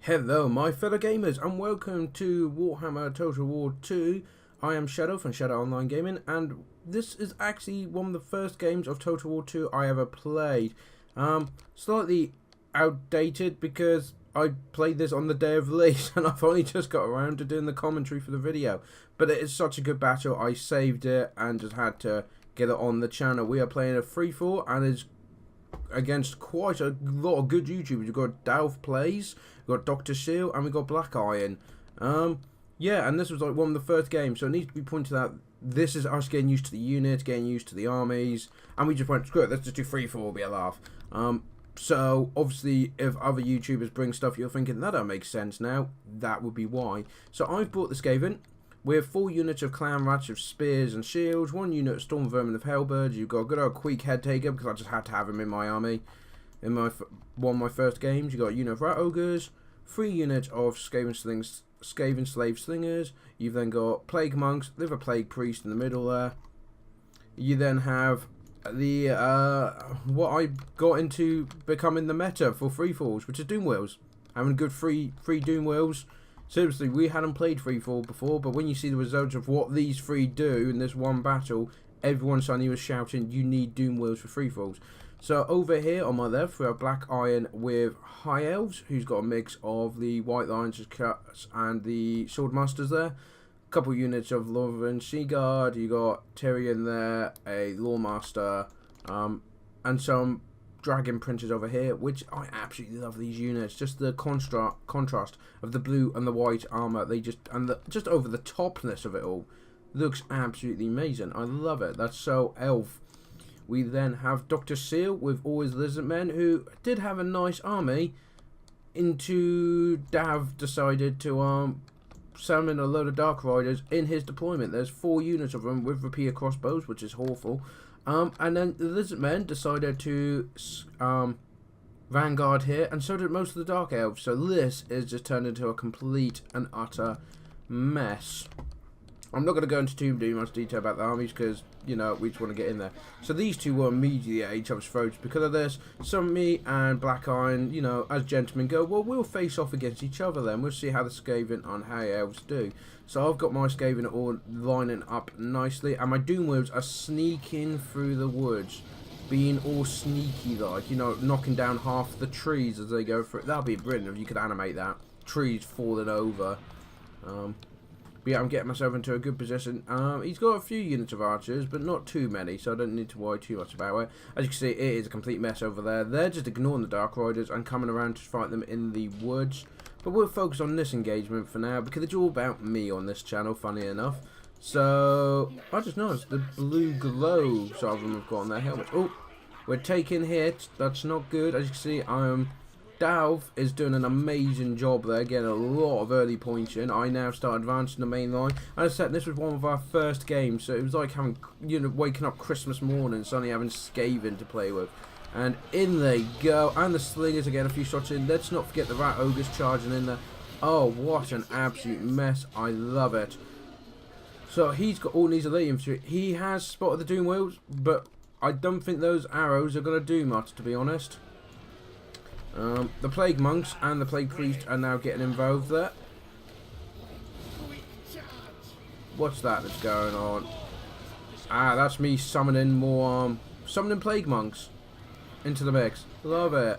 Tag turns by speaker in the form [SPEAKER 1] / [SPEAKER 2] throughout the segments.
[SPEAKER 1] Hello my fellow gamers and welcome to Warhammer Total War 2. I am Shadow from Shadow Online Gaming, and this is actually one of the first games of Total War 2 I ever played. Slightly outdated because I played this on the day of release and I've only just got around to doing the commentary for the video. But it is such a good battle, I saved it and just had to get it on the channel. We are playing a free-for-all and it's against quite a lot of good YouTubers. We've got Dahvplays, we've got Dr. Shil, and we've got BlackIron. Yeah, and this was like one of the first games, so it needs to be pointed out, this is us getting used to the units, getting used to the armies, and we just went, screw it, let's just do free-for-all, be a laugh. So, obviously, if other YouTubers bring stuff you're thinking, that don't make sense now, that would be why. So I've brought the Skaven. We have 4 units of Clan Rats of Spears and Shields, 1 unit of Storm Vermin of Hellbirds. You've got a good old Queek Head Taker, because I just had to have him in my army. In one of my first games, you've got a unit of Rat Ogres, 3 units of Skaven Slave Slingers. You've then got Plague Monks, Liver Plague Priest in the middle there. You then have the, what I got into becoming the meta for free-falls, which is Doom Wheels. Having good free Doom Wheels. Seriously, we hadn't played free-fall before, but when you see the results of what these 3 do in this one battle, everyone suddenly was shouting, you need Doom Wheels for free-falls. So over here on my left, we have BlackIron with High Elves, who's got a mix of the White Lions and the Swordmasters there. A couple units of Lorven Seaguard, you got Tyrion there, a Lawmaster, and some Dragon Princes over here, which I absolutely love these units. Just the contrast of the blue and the white armor, just over the topness of it all looks absolutely amazing. I love it. That's so elf. We then have Dr. Seal with all his lizard men, who did have a nice army. Into Dahv decided to summon a load of Dark Riders in his deployment. There's 4 units of them with rapier crossbows, which is awful. And then the lizard men decided to vanguard here, and so did most of the Dark Elves. So this is just turned into a complete and utter mess. I'm not going to go into too much detail about the armies because, you know, we just want to get in there. So these 2 were immediately at each other's throats because of this. So me and BlackIron, you know, as gentlemen go, well, we'll face off against each other then. We'll see how the Skaven and High Elves do. So I've got my Skaven all lining up nicely, and my Doom Wheels are sneaking through the woods, being all sneaky like, you know, knocking down half the trees as they go through. That'd be brilliant if you could animate that. Trees falling over. But yeah, I'm getting myself into a good position. He's got a few units of archers, but not too many, so I don't need to worry too much about it. As you can see, it is a complete mess over there. They're just ignoring the Dark Riders and coming around to fight them in the woods. But we'll focus on this engagement for now, because it's all about me on this channel, funny enough. So, I just noticed the blue glow some of them have got on their helmets. Oh, we're taking hits. That's not good. As you can see, Dahv is doing an amazing job there, getting a lot of early points in. I now start advancing the main line. As I said, this was one of our first games, so it was like having, you know, waking up Christmas morning, suddenly having Skaven to play with. And in they go, and the Slingers are getting a few shots in. Let's not forget the Rat Ogres charging in there. Oh, what an absolute mess. I love it. So he's got all these elite infantry. He has spotted the Doom Wheels, but I don't think those arrows are going to do much, to be honest. The Plague Monks and the Plague Priest are now getting involved there. What's that that's going on? Ah, that's me summoning more, summoning Plague Monks into the mix. Love it.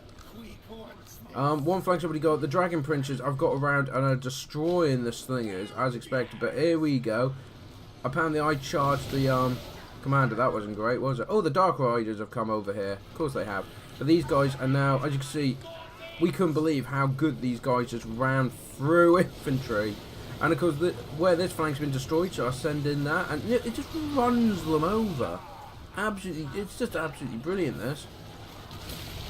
[SPEAKER 1] One flank's already got the Dragon Princes. I've got around and are destroying the Slingers as expected. But here we go. Apparently I charged the commander. That wasn't great, was it? Oh, the Dark Riders have come over here. Of course they have. But these guys are now, as you can see, we couldn't believe how good these guys just ran through infantry. And of course, where this flank's been destroyed, so I send in that, and it just runs them over. Absolutely, it's just absolutely brilliant, this.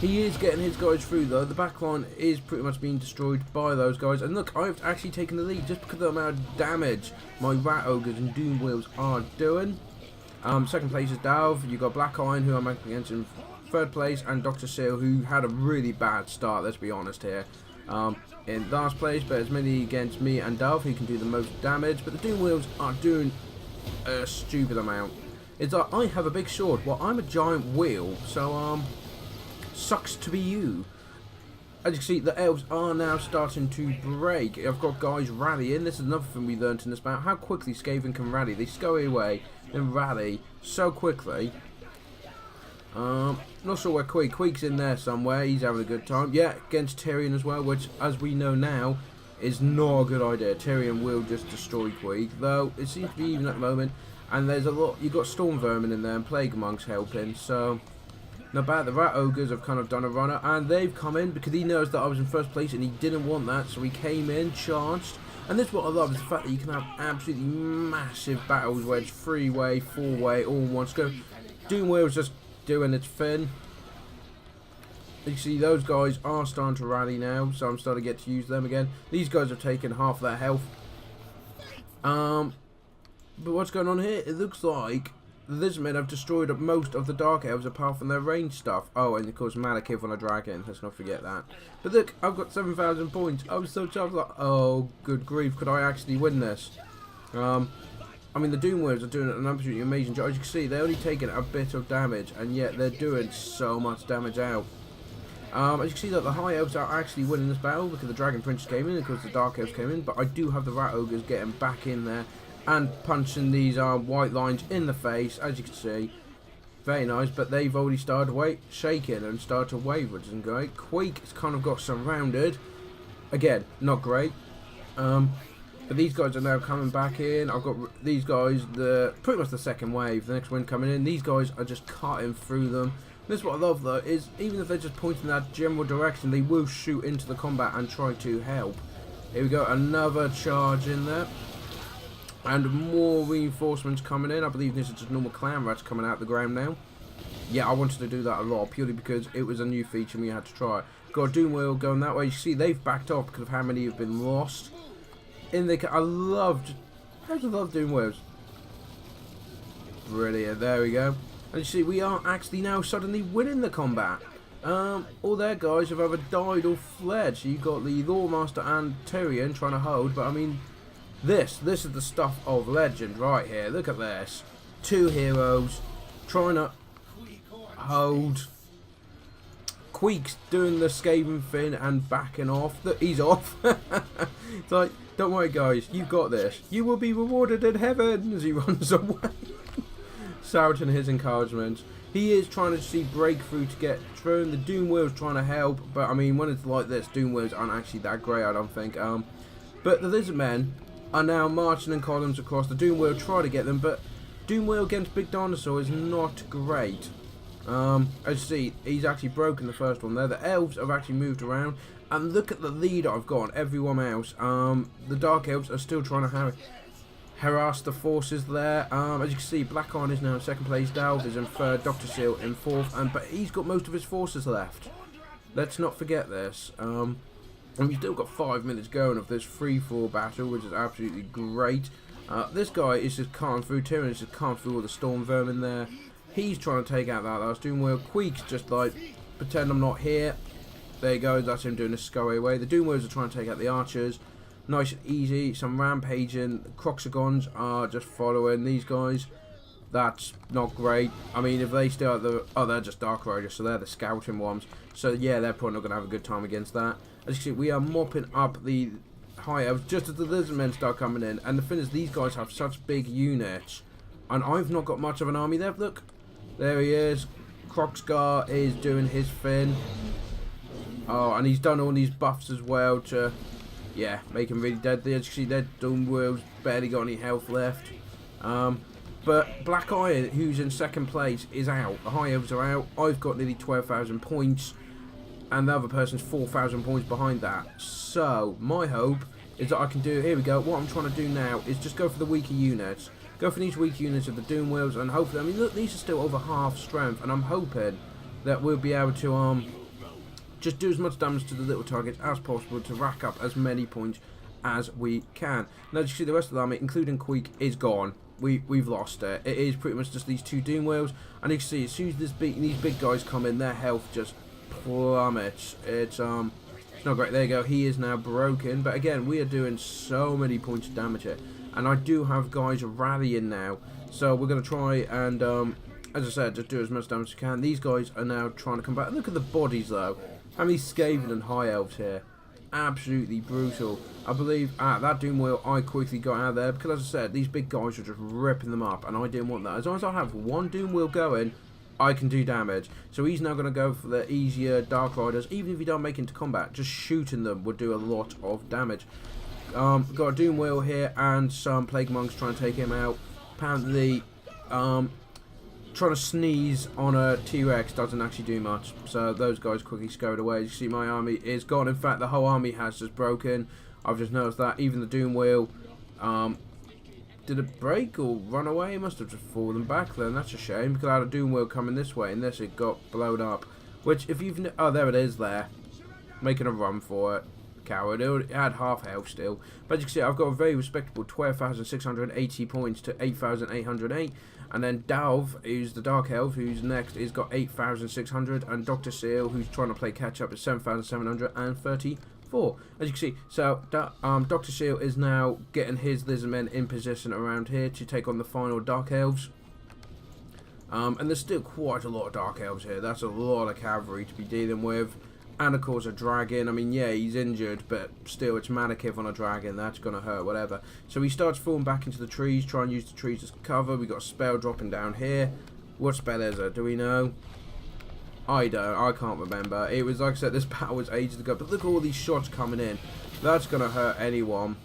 [SPEAKER 1] He is getting his guys through, though. The back line is pretty much being destroyed by those guys. And look, I've actually taken the lead just because of the amount of damage my Rat Ogres and Doom Wheels are doing. Second place is Dahv. You've got BlackIron, who I'm up against in 3rd place, and Dr. Seal, who had a really bad start, let's be honest here. In last place, but it's mainly against me and Dahv, who can do the most damage. But the Doom Wheels are doing a stupid amount. It's like, I have a big sword. Well, I'm a giant wheel, so, sucks to be you. As you can see, the elves are now starting to break. I've got guys rallying. This is another thing we learned in this battle. How quickly Skaven can rally. They scurry away and rally so quickly. Not sure where Queek's in there somewhere. He's having a good time. Yeah, against Tyrion as well, which, as we know now, is not a good idea. Tyrion will just destroy Queek, though it seems to be even at the moment. And there's a lot. You've got Storm Vermin in there and Plague Monks helping, so not bad. The Rat Ogres have kind of done a runner, and they've come in because he knows that I was in first place and he didn't want that, so he came in, charged. And this is what I love, is the fact that you can have absolutely massive battles where it's 3-way, 4-way, all in one go. Doomwheel's just doing its thing. You see those guys are starting to rally now, so I'm starting to get to use them again. These guys have taken half their health. But what's going on here? It looks like the Lizardmen have destroyed most of the Dark Elves apart from their ranged stuff. Oh, and of course Malekith on a dragon, let's not forget that. But look, I've got 7,000 points. I was so chuffed, like, oh good grief, could I actually win this? I mean, the Doomwheels are doing an absolutely amazing job. As you can see, they're only taking a bit of damage, and yet they're doing so much damage out. As you can see, that the High Elves are actually winning this battle because the Dragon Prince came in, because the Dark Elves came in. But I do have the Rat Ogres getting back in there and punching these white lines in the face, as you can see. Very nice, but they've already started shaking and started to waver, which isn't great. Quake has kind of got surrounded. Again, not great. But these guys are now coming back in. I've got these guys, pretty much the second wave. The next one coming in. These guys are just cutting through them. This is what I love, though, is even if they're just pointing in that general direction, they will shoot into the combat and try to help. Here we go, another charge in there. And more reinforcements coming in. I believe this is just normal clan rats coming out the ground now. Yeah, I wanted to do that a lot, purely because it was a new feature and we had to try it. Got a Doomwheel going that way. You see, they've backed off because of how many have been lost. I love Doomwheels. Brilliant, there we go. And you see, we are actually now suddenly winning the combat. All their guys have either died or fled. So you got the Lawmaster and Tyrion trying to hold, but I mean, this is the stuff of legend right here. Look at this. Two heroes trying to hold. Queek's doing the Skaven thing and backing off. Look, he's off. It's like, don't worry guys, you've got this. You will be rewarded in heaven, as he runs away. Shouting his encouragement. He is trying to see breakthrough to get through. The Doomwheel's trying to help, but I mean, when it's like this, Doomwheels aren't actually that great, I don't think. But the Lizardmen are now marching in columns across. The Doomwheel try to get them, but Doomwheel against Big Dinosaur is not great. As you see, he's actually broken the first one there. The elves have actually moved around, and look at the lead I've got on everyone else. The Dark Elves are still trying to harass the forces there. As you can see, BlackIron is now in second place, Dahv is in third, Dr. Shil in fourth, but he's got most of his forces left. Let's not forget this. And we've still got 5 minutes going of this free-for-all battle, which is absolutely great. This guy is just carving through. Tyrion is just carving through all the Storm Vermin there. He's trying to take out that last Doomwheel. Queek's just like, pretend I'm not here. There you go, that's him doing a scurry away. The Doomwheels are trying to take out the archers. Nice and easy, some rampaging. The Croxagons are just following these guys. That's not great. I mean, if they still have they're just Dark Riders, so they're the scouting ones. So yeah, they're probably not going to have a good time against that. As you can see, we are mopping up the High Elves just as the Lizardmen start coming in. And the thing is, these guys have such big units. And I've not got much of an army there. Look, there he is. Croxgar is doing his thing. Oh, and he's done all these buffs as well to, yeah, make him really deadly. As you can see, their Doomwheel's barely got any health left. But BlackIron, who's in second place, is out. The High Elves are out. I've got nearly 12,000 points. And the other person's 4,000 points behind that. So, my hope is that I can do, here we go, what I'm trying to do now is just go for the weaker units. Go for these weak units of the Doomwheels, and hopefully, I mean, look, these are still over half strength, and I'm hoping that we'll be able to just do as much damage to the little targets as possible to rack up as many points as we can. Now, as you see, the rest of the army, including Queek, is gone. We've lost it. It is pretty much just these two Doomwheels, and you can see, as soon as these big guys come in, their health just plummets. It's not great. There you go. He is now broken, but again, we are doing so many points of damage here. And I do have guys rallying now, so we're going to try and as I said, just do as much damage as you can. These guys are now trying to come back. Look at the bodies, though. How many Skaven and High Elves here? Absolutely brutal. I believe at that Doom Wheel, I quickly got out of there because, as I said, these big guys are just ripping them up, and I didn't want that. As long as I have one Doom Wheel going, I can do damage. So he's now going to go for the easier Dark Riders. Even if you don't make it into combat, just shooting them would do a lot of damage. Got a Doom Wheel here and some Plague Monks trying to take him out. Apparently, trying to sneeze on a T-Rex doesn't actually do much. So those guys quickly scurried away. You see my army is gone. In fact, the whole army has just broken. I've just noticed that. Even the Doom Wheel. Did it break or run away? It must have just fallen back then. That's a shame, because I had a Doom Wheel coming this way, and this it got blown up. Which, if you've... Oh, there it is there. Making a run for it. Coward. It had half health still. But as you can see, I've got a very respectable 12,680 points to 8,808. And then Dahv, who's the Dark Elf, who's next, is got 8,600. And Dr. Shil, who's trying to play catch up, is 7,734. As you can see, so Dr. Shil is now getting his lizardmen in position around here to take on the final Dark Elves. And there's still quite a lot of Dark Elves here. That's a lot of cavalry to be dealing with. And of course a dragon. I mean, yeah, he's injured, but still, it's Malekith on a dragon. That's going to hurt, whatever. So he starts falling back into the trees, trying to use the trees as cover. We got a spell dropping down here. What spell is it? Do we know? I don't. I can't remember. It was, like I said, this battle was ages ago. But look at all these shots coming in. That's going to hurt anyone.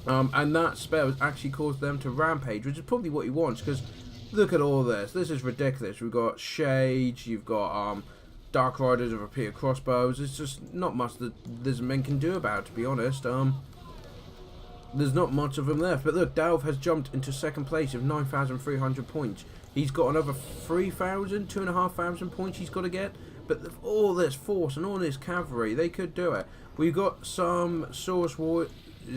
[SPEAKER 1] And that spell has actually caused them to rampage, which is probably what he wants. Because look at all this. This is ridiculous. We've got shades. You've got Dark Riders with repeated crossbows. It's just not much that these men can do about it, to be honest. There's not much of them left. But look, Dahv has jumped into second place with 9,300 points. He's got another 3,000, 2,500 points he's got to get. But all this force and all this cavalry, they could do it. We've got some Source Warriors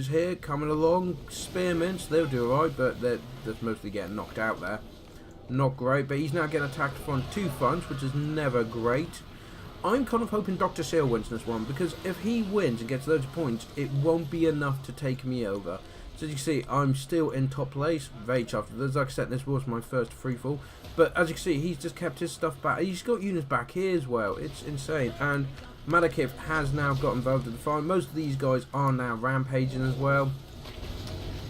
[SPEAKER 1] here coming along. Spearmen, so they'll do alright, but they're mostly getting knocked out there. Not great, but he's now getting attacked from two fronts, which is never great. I'm kind of hoping Dr. Shil wins this one, because if he wins and gets loads of points, it won't be enough to take me over. So as you can see, I'm still in top place. Very chuffed. Like I said, this was my first freefall. But as you can see, he's just kept his stuff back. He's got units back here as well. It's insane. And Malekith has now got involved in the fight. Most of these guys are now rampaging as well.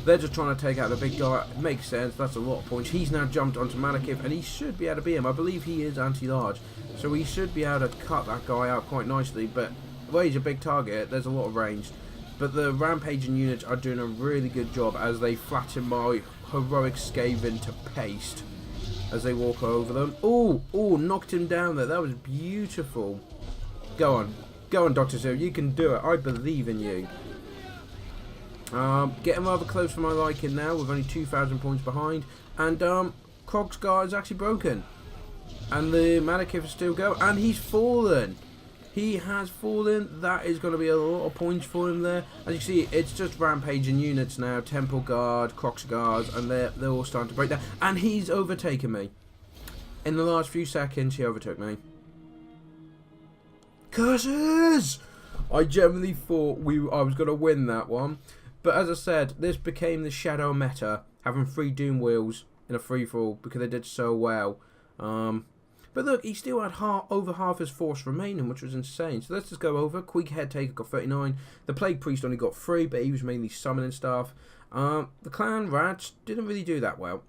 [SPEAKER 1] They're just trying to take out the big guy. It makes sense. That's a lot of points. He's now jumped onto Malekith, and he should be able to beat him. I believe he is anti-large. So he should be able to cut that guy out quite nicely. But well, he's a big target. There's a lot of range. But the rampaging units are doing a really good job as they flatten my heroic Skaven to paste as they walk over them. Oh, knocked him down there. That was beautiful. Go on, Dr. Shil. You can do it. I believe in you. Getting rather close for my liking now with only 2,000 points behind. And Krog's guard is actually broken. And the Malekith is still going. And he's fallen. He has fallen. That is going to be a lot of points for him there. As you see, it's just rampaging units now. Temple Guard, Krog's guards, and they're all starting to break down. And he's overtaken me. In the last few seconds, he overtook me. Curses! I genuinely thought I was going to win that one. But as I said, this became the shadow meta, having 3 Doom Wheels in a free-fall because they did so well. But look, he still had over half his force remaining, which was insane. So let's just go over. Quig Head Taker got 39. The Plague Priest only got 3, but he was mainly summoning stuff. The Clan Rats didn't really do that well.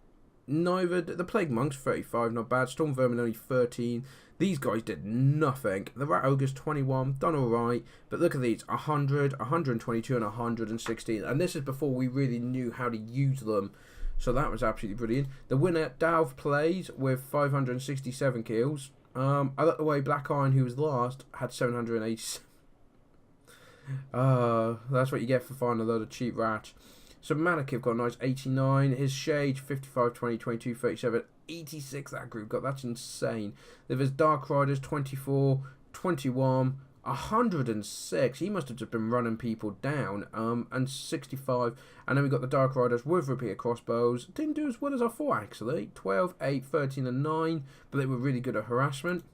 [SPEAKER 1] Neither the Plague Monks, 35, not bad. Storm Vermin only 13. These guys did nothing. The Rat Ogres, 21, done alright. But look at these, 100, 122, and 116. And this is before we really knew how to use them. So that was absolutely brilliant. The winner, Dahvplays, with 567 kills. I like the way BlackIron, who was last, had 787. That's what you get for finding a load of cheap rats. So Malekith got a nice 89. His Shade, 55, 20, 22, 37, 86 that group got. That's insane. There's Dark Riders, 24, 21, 106. He must have just been running people down. And 65. And then we got the Dark Riders with repeated crossbows. Didn't do as well as I thought, actually. 12, 8, 13, and 9. But they were really good at harassment.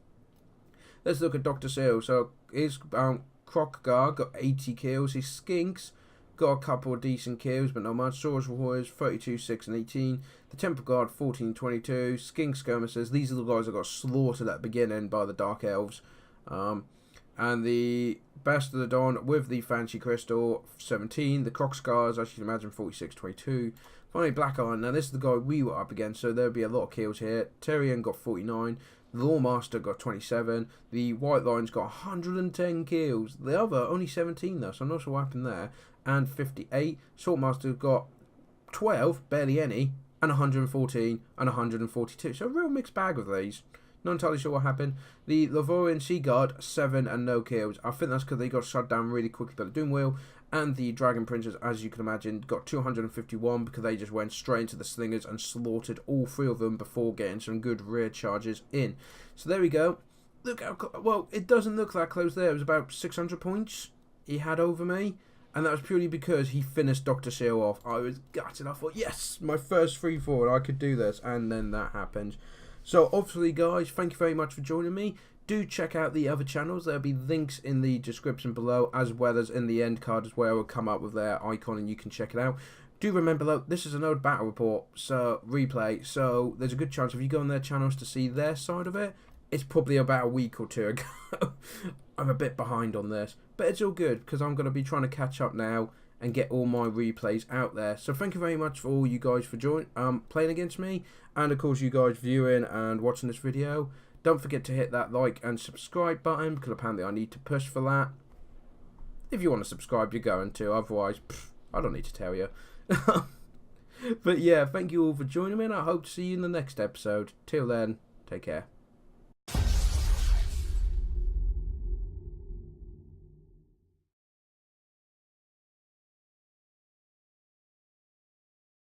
[SPEAKER 1] Let's look at Dr. Shil. So his Krog Guard got 80 kills. His Skinks got a couple of decent kills, but not much. Swords Warriors, 32, 6 and 18. The Temple Guard, 14, 22. Skink Skirmishers, these are the guys that got slaughtered at the beginning by the Dark Elves. And the Best of the Dawn with the Fancy Crystal, 17. The Croc Scars, as you can imagine, 46, 22. Finally, BlackIron. Now, this is the guy we were up against, so there'll be a lot of kills here. Tyrion got 49. The Lawmaster got 27. The White Lion's got 110 kills. The other, only 17 though, so I'm not sure what happened there. And 58. Saltmaster got 12, barely any, and 114 and 142. So a real mixed bag of these. Not entirely sure what happened. The Lavorian Sea Guard, 7 and no kills. I think that's because they got shut down really quickly by the Doom Wheel. And the Dragon Princess, as you can imagine, got 251 because they just went straight into the Slingers and slaughtered all 3 of them before getting some good rear charges in. So there we go. Look how well, it doesn't look that close there. It was about 600 points he had over me. And that was purely because he finished Dr. Shil off. I was gutted. I thought, yes, my first free forward, I could do this. And then that happened. So obviously, guys, thank you very much for joining me. Do check out the other channels. There'll be links in the description below, as well as in the end card as well. Will come up with their icon and you can check it out. Do remember though, this is an old battle report, so replay. So there's a good chance if you go on their channels to see their side of it, it's probably about a week or 2 ago. I'm a bit behind on this, but it's all good because I'm going to be trying to catch up now and get all my replays out there. So thank you very much for all you guys for playing against me, and of course you guys viewing and watching this video. Don't forget to hit that like and subscribe button because apparently I need to push for that. If you want to subscribe, you're going to. Otherwise, I don't need to tell you. But yeah, thank you all for joining me, and I hope to see you in the next episode. Till then, take care.